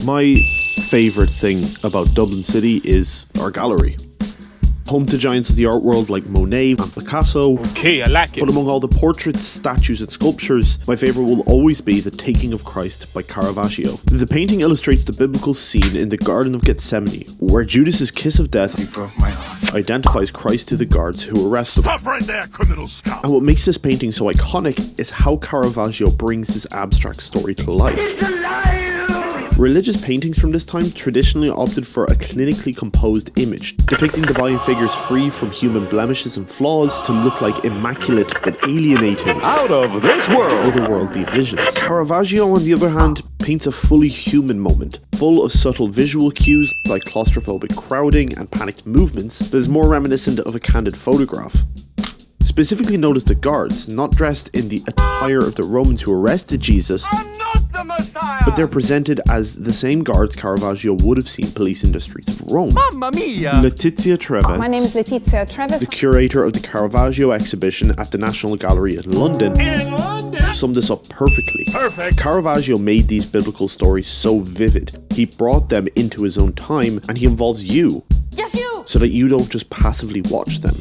My favourite thing about Dublin City is our gallery. Home to giants of the art world like Monet and Picasso. Okay, I like it. But among all the portraits, statues and sculptures, my favourite will always be The Taking of Christ by Caravaggio. The painting illustrates the biblical scene in the Garden of Gethsemane, where Judas's kiss of death identifies Christ to the guards who arrest him. Stop right there, criminal scout! And what makes this painting so iconic is how Caravaggio brings this abstract story to life. It's alive! Religious paintings from this time traditionally opted for a clinically composed image, depicting divine figures free from human blemishes and flaws to look like immaculate but alienating, Out of this world! otherworldly visions. Caravaggio, on the other hand, paints a fully human moment, full of subtle visual cues like claustrophobic crowding and panicked movements, that is more reminiscent of a candid photograph. Specifically notice the guards, not dressed in the attire of the Romans who arrested Jesus, The Messiah! but they're presented as the same guards Caravaggio would have seen police in the streets of Rome. Mamma mia! Letizia Treve, My name is Letizia Treves. the curator of the Caravaggio exhibition at the National Gallery in London, In London! summed this up perfectly. Perfect! Caravaggio made these biblical stories so vivid. He brought them into his own time, and he involves you, Yes, you! so that you don't just passively watch them.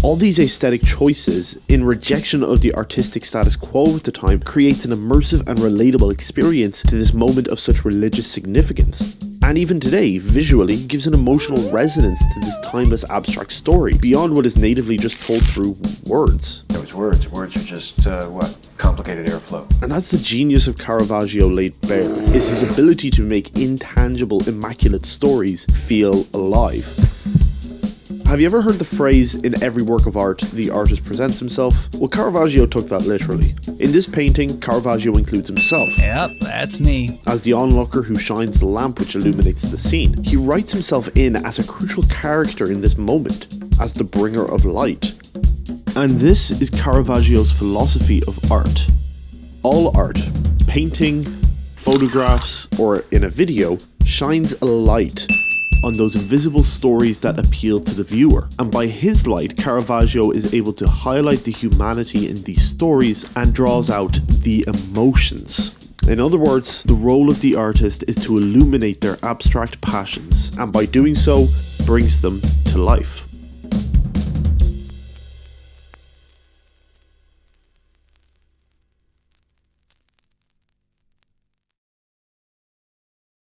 All these aesthetic choices, in rejection of the artistic status quo at the time, creates an immersive and relatable experience to this moment of such religious significance. And even today, visually, gives an emotional resonance to this timeless abstract story, beyond what is natively just told through words. It was words. Words are just, complicated airflow. And that's the genius of Caravaggio laid bare, is his ability to make intangible, immaculate stories feel alive. Have you ever heard the phrase, in every work of art, the artist presents himself? Well, Caravaggio took that literally. In this painting, Caravaggio includes himself Yep, that's me. as the onlooker who shines the lamp which illuminates the scene. He writes himself in as a crucial character in this moment, as the bringer of light. And this is Caravaggio's philosophy of art. All art, painting, photographs, or in a video, shines a light on those invisible stories that appeal to the viewer. And by his light, Caravaggio is able to highlight the humanity in these stories and draws out the emotions. In other words, the role of the artist is to illuminate their abstract passions, and by doing so, brings them to life.